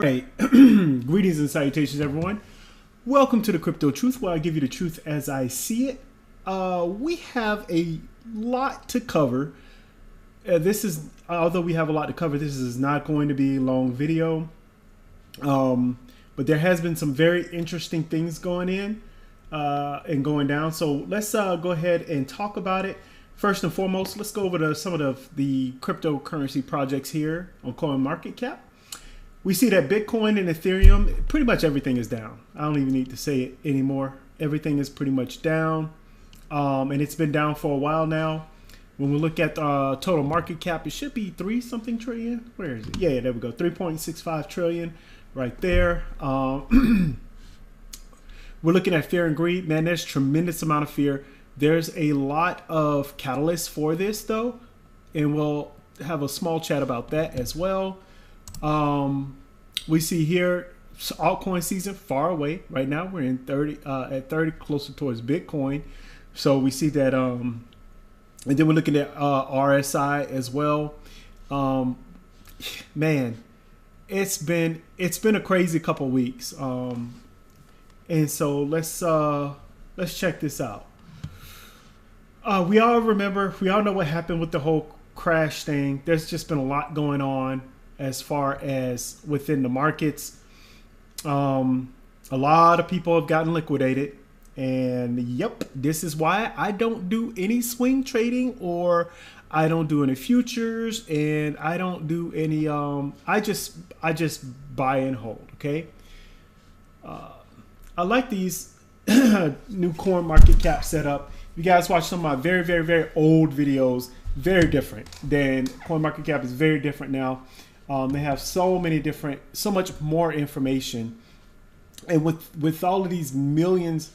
Hey, greetings and salutations, everyone. Welcome to the Crypto Truth, where I give you the truth as I see it. We have a lot to cover. Although we have a lot to cover, this is not going to be a long video. But there has been some very interesting things going in and going down. So let's go ahead and talk about it. First and foremost, let's go over to some of the cryptocurrency projects here on CoinMarketCap. We see that Bitcoin and Ethereum, pretty much everything is down. I don't even need to say it anymore. Everything is pretty much down. And it's been down for a while now. When we look at total market cap, it should be 3-something trillion. Where is it? Yeah, there we go. 3.65 trillion right there. We're looking at fear and greed. Man, there's tremendous amount of fear. There's a lot of catalysts for this, though. And we'll have a small chat about that as well. We see here altcoin season far away right now. We're in 30 at 30, closer towards Bitcoin. So we see that and then we're looking at RSI as well. Man, it's been a crazy couple weeks. And so let's check this out. We all know what happened with the whole crash thing. There's just been a lot going on as far as within the markets. A lot of people have gotten liquidated, and yep, this is why I don't do any swing trading, or I don't do any futures, and I don't do any I just buy and hold. Okay. I like these new CoinMarketCap setup. You guys watch some of my very, very, very old videos. Very different. Then CoinMarketCap is very different now. They have so much more information, and with all of these millions,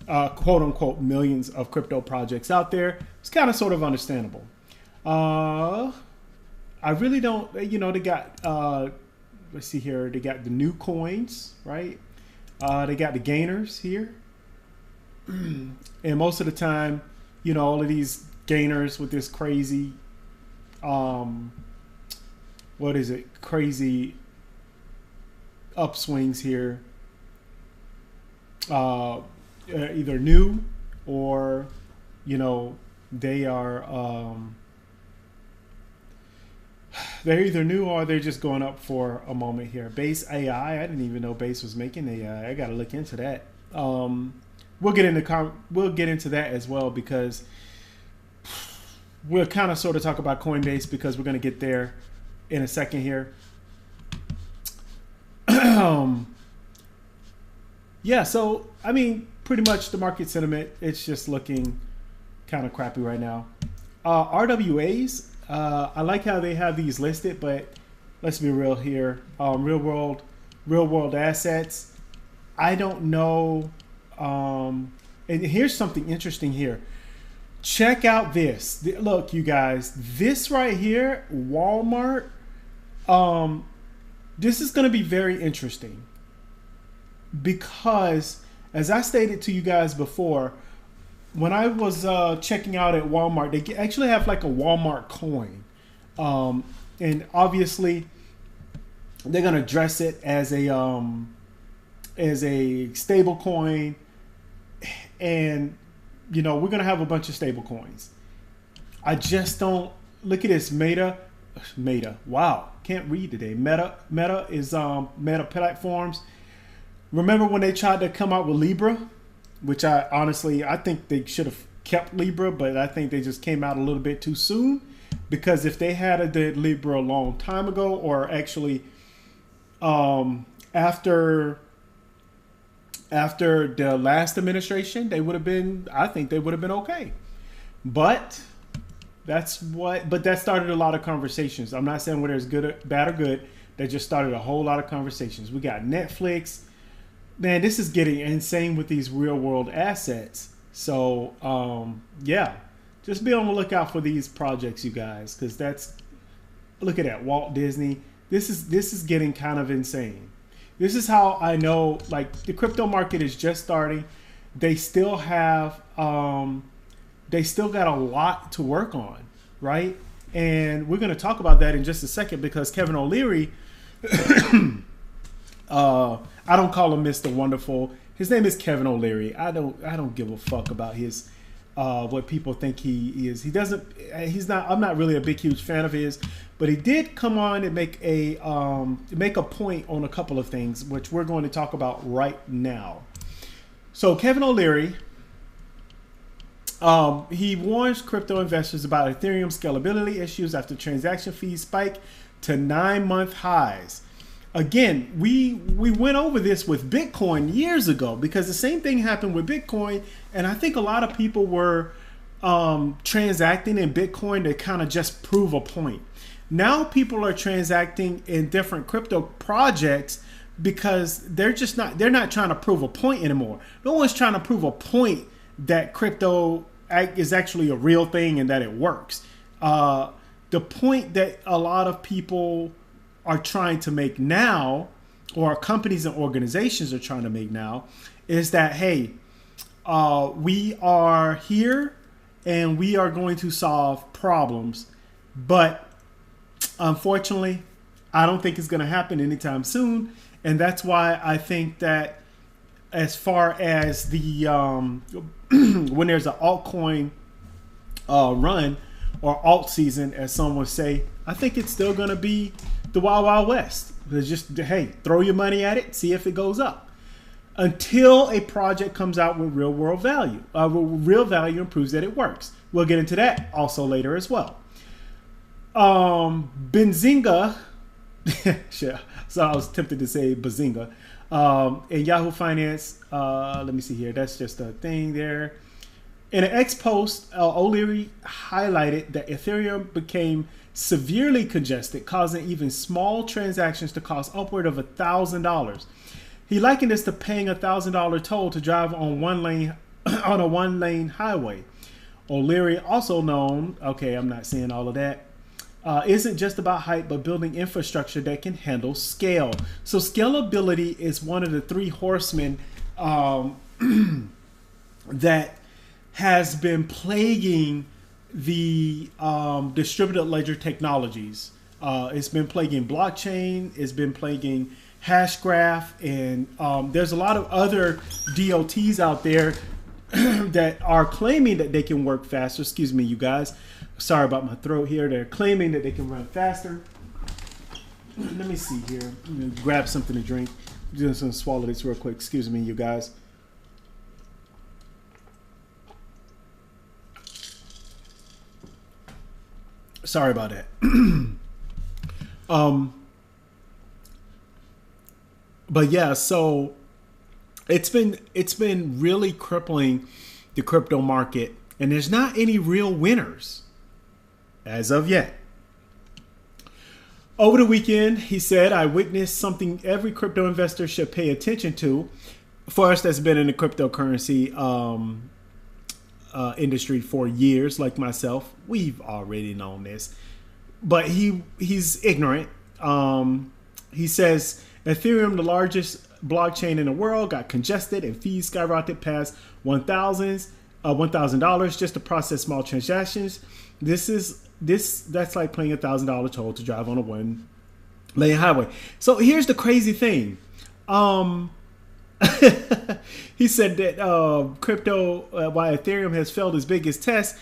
quote unquote millions of crypto projects out there, it's kind of sort of understandable. I really don't, they got let's see here, they got the new coins, right? They got the gainers here, and most of the time, all of these gainers with this crazy crazy upswings here, either new or they are they're either new or they're just going up for a moment here. Base AI, I didn't even know Base was making AI. I gotta look into that. We'll get into that as well, because we'll kind of sort of talk about Coinbase, because we're going to get there in a second here. Yeah, so I mean, pretty much the market sentiment, it's just looking kind of crappy right now. RWAs, I like how they have these listed, but let's be real here. Real world assets, I don't know. And here's something interesting here. Check out this. Look, you guys, this right here, Walmart. This is going to be very interesting, because as I stated to you guys before, when I was checking out at Walmart, they actually have like a Walmart coin. And obviously they're going to dress it as a stable coin, and we're going to have a bunch of stable coins. I just don't look at this Meta. Wow. Can't read today. Meta is Meta Platforms. Remember when they tried to come out with Libra, which I think they should have kept Libra, but I think they just came out a little bit too soon, because if they had did Libra a long time ago, or actually after the last administration, I think they would have been okay. But that started a lot of conversations. I'm not saying whether it's bad or good. That just started a whole lot of conversations. We got Netflix. Man, this is getting insane with these real world assets. So yeah, just be on the lookout for these projects, you guys, because look at that, Walt Disney. This is getting kind of insane. This is how I know, like, the crypto market is just starting. They still have they still got a lot to work on, right? And we're going to talk about that in just a second, because Kevin O'Leary I don't call him Mr. Wonderful. His name is Kevin O'Leary. I don't give a fuck about his what people think he is. He doesn't. He's not. I'm not really a big, huge fan of his, but he did come on and make a point on a couple of things, which we're going to talk about right now. So Kevin O'Leary, he warns crypto investors about Ethereum scalability issues after transaction fees spike to 9-month highs. Again, we went over this with Bitcoin years ago because the same thing happened with Bitcoin, and I think a lot of people were transacting in Bitcoin to kind of just prove a point. Now people are transacting in different crypto projects because they're not trying to prove a point anymore. No one's trying to prove a point that crypto is actually a real thing and that it works. The point that a lot of people are trying to make now, or companies and organizations are trying to make now, is that, hey, we are here and we are going to solve problems, but unfortunately, I don't think it's going to happen anytime soon. And that's why I think that as far as the when there's an altcoin run or alt season, as some would say, I think it's still going to be the Wild Wild West. It's just, hey, throw your money at it, see if it goes up, until a project comes out with real world value, real value, and proves that it works. We'll get into that also later as well. Benzinga, sure. So I was tempted to say Bazinga. In Yahoo Finance, let me see here. That's just a thing there. In an X post, O'Leary highlighted that Ethereum became severely congested, causing even small transactions to cost upward of $1,000. He likened this to paying $1,000 toll to drive on on a one-lane highway. O'Leary, also known, okay, I'm not saying all of that, isn't just about hype, but building infrastructure that can handle scale. So scalability is one of the three horsemen that has been plaguing the distributed ledger technologies. It's been plaguing blockchain, it's been plaguing Hashgraph, and there's a lot of other DOTs out there that are claiming that they can work faster. Excuse me, you guys. Sorry about my throat here. They're claiming that they can run faster. Let me see here. I'm gonna grab something to drink. I'm just gonna swallow this real quick. Excuse me, you guys. Sorry about that. But yeah, so it's been really crippling the crypto market, and there's not any real winners as of yet. Over the weekend, he said, I witnessed something every crypto investor should pay attention to. For us that's been in the cryptocurrency industry for years, like myself, we've already known this. But he's ignorant. He says, Ethereum, the largest blockchain in the world, got congested and fees skyrocketed past $1,000 just to process small transactions. That's like paying $1,000 toll to drive on a one-lane highway. So here's the crazy thing. He said that why Ethereum has failed its biggest test,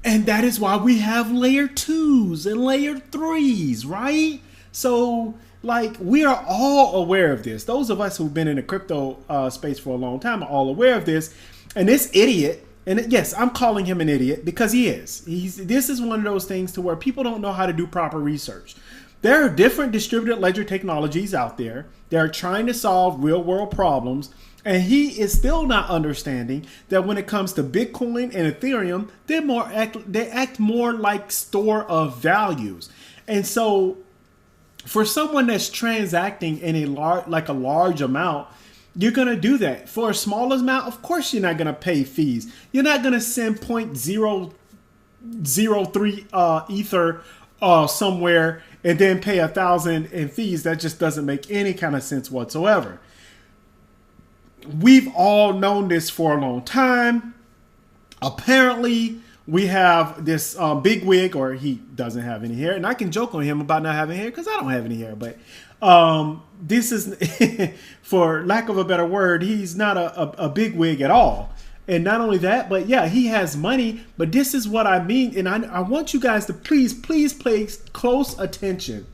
and that is why we have layer 2s and layer 3s, right? So like, we are all aware of this. Those of us who've been in the crypto space for a long time are all aware of this. And this idiot, and yes, I'm calling him an idiot because he is. This is one of those things to where people don't know how to do proper research. There are different distributed ledger technologies out there that are trying to solve real world problems. And he is still not understanding that when it comes to Bitcoin and Ethereum, they act more like store of values. And so for someone that's transacting in a large amount, you're going to do that. For a small amount, of course, you're not going to pay fees. You're not going to send 0.003 Ether somewhere and then pay $1,000 in fees. That just doesn't make any kind of sense whatsoever. We've all known this for a long time. Apparently, we have this big wig, or he doesn't have any hair, and I can joke on him about not having hair because I don't have any hair. But This is, for lack of a better word, he's not a big wig at all. And not only that, but yeah, he has money. But this is what I mean. And I want you guys to please pay close attention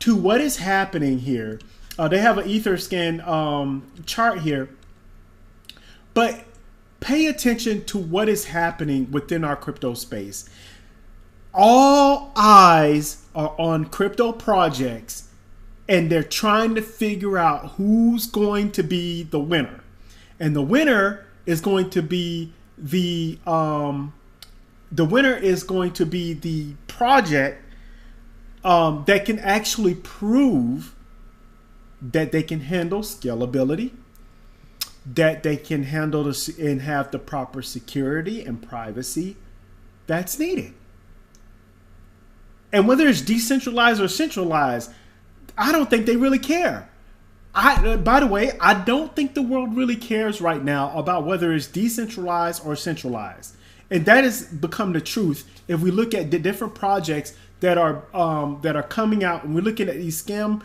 to what is happening here. They have an Etherscan chart here. But pay attention to what is happening within our crypto space. All eyes are on crypto projects, and they're trying to figure out who's going to be the winner. And the winner is going to be the project that can actually prove that they can handle scalability, that they can handle this and have the proper security and privacy that's needed. And whether it's decentralized or centralized, I don't think they really care. By the way, I don't think the world really cares right now about whether it's decentralized or centralized. And that has become the truth if we look at the different projects that are coming out, and we're looking at these scam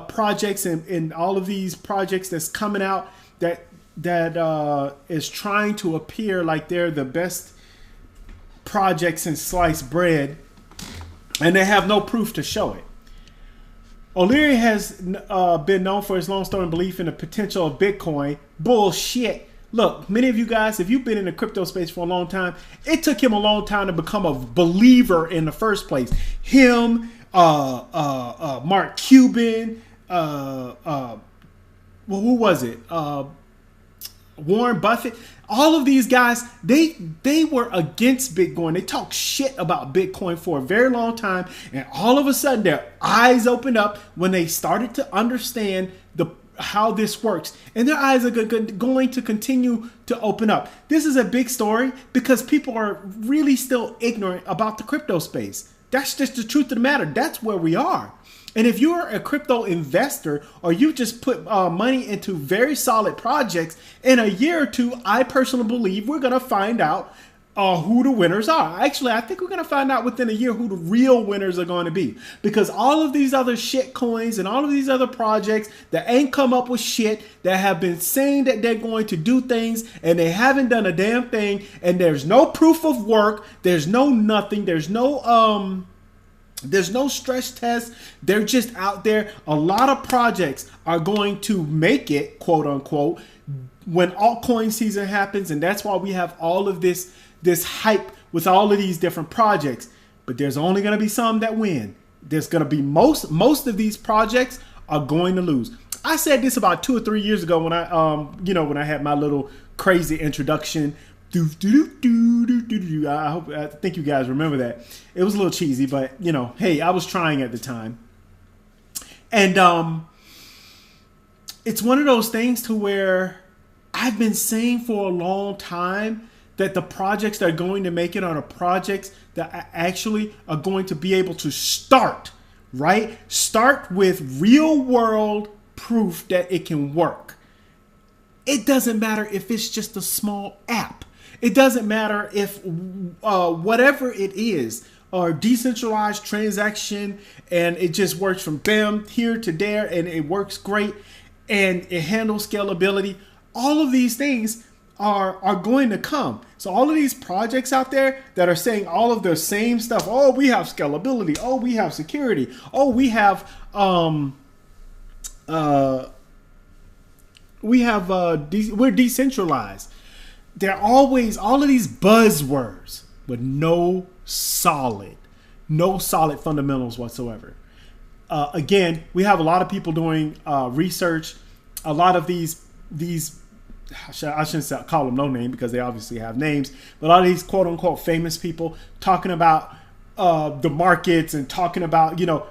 projects and all of these projects that's coming out that is trying to appear like they're the best projects in sliced bread, and they have no proof to show it. O'Leary has been known for his long-standing belief in the potential of Bitcoin. Bullshit. Look, many of you guys, if you've been in the crypto space for a long time, it took him a long time to become a believer in the first place. Him, Mark Cuban, well, who was it? Warren Buffett. All of these guys, they were against Bitcoin. They talked shit about Bitcoin for a very long time, and all of a sudden their eyes opened up when they started to understand how this works, and their eyes are going to continue to open up. This is a big story because people are really still ignorant about the crypto space. That's just the truth of the matter. That's where we are. And if you're a crypto investor, or you just put money into very solid projects, in a year or two, I personally believe we're going to find out who the winners are. Actually, I think we're going to find out within a year who the real winners are going to be. Because all of these other shit coins and all of these other projects that ain't come up with shit, that have been saying that they're going to do things and they haven't done a damn thing, and there's no proof of work, there's no nothing, there's no stress test. They're just out there. A lot of projects are going to make it, quote unquote, when altcoin season happens. And that's why we have all of this hype with all of these different projects. But there's only going to be some that win. There's going to be most of these projects are going to lose. I said this about 2 or 3 years ago when I had my little crazy introduction. I think you guys remember that. It was a little cheesy, but hey, I was trying at the time. And it's one of those things to where I've been saying for a long time that the projects that are going to make it are the projects that actually are going to be able to start with real world proof that it can work. It doesn't matter if it's just a small app. It doesn't matter if whatever it is, or decentralized transaction, and it just works from bam here to there, and it works great, and it handles scalability. All of these things are going to come. So all of these projects out there that are saying all of the same stuff. Oh, we have scalability. Oh, we have security. Oh, we're decentralized. They're always all of these buzzwords with no solid fundamentals whatsoever. Again, we have a lot of people doing research. A lot of these I shouldn't call them no name because they obviously have names, but a lot of these quote unquote famous people talking about the markets and talking about and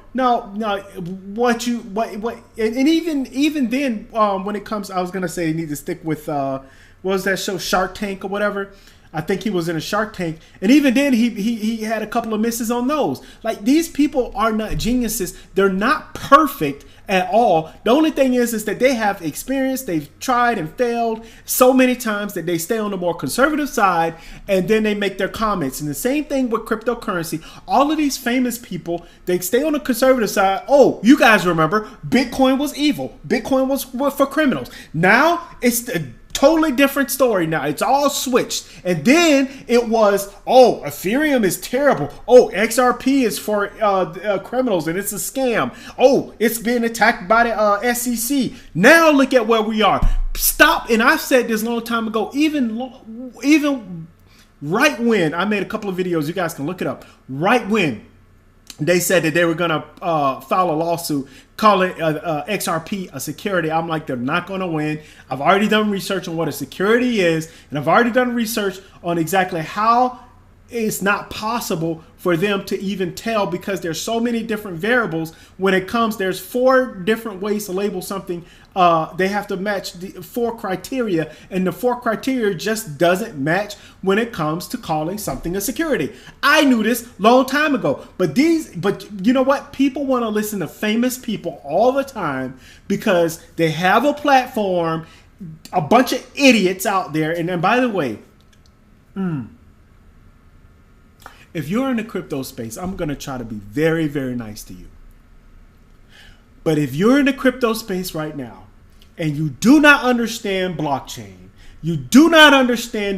even then when it comes, I was gonna say you need to stick with what was that show, Shark Tank or whatever. I think he was in a Shark Tank, and even then he had a couple of misses on those. Like, these people are not geniuses. They're not perfect at all. The only thing is that they have experience. They've tried and failed so many times that they stay on the more conservative side, and then they make their comments. And the same thing with cryptocurrency. All of these famous people, they stay on the conservative side. Oh, you guys remember Bitcoin was evil. Bitcoin was for criminals. Now it's a totally different story. Now it's all switched. And then it was, oh, Ethereum is terrible. Oh, XRP is for criminals and it's a scam. Oh, it's being attacked by the SEC. Now look at where we are. Stop. And I've said this a long time ago, even right when I made a couple of videos, you guys can look it up, right when they said that they were going to file a lawsuit calling XRP a security. I'm like, they're not going to win. I've already done research on what a security is, and I've already done research on exactly how it's not possible for them to even tell, because there's so many different variables when it comes. There's 4 different ways to label something. They have to match the 4 criteria, and the 4 criteria just doesn't match when it comes to calling something a security. I knew this long time ago, but you know what? People want to listen to famous people all the time because they have a platform. A bunch of idiots out there. And then, by the way, if you're in the crypto space, I'm going to try to be very, very nice to you. But if you're in the crypto space right now and you do not understand blockchain, you do not understand the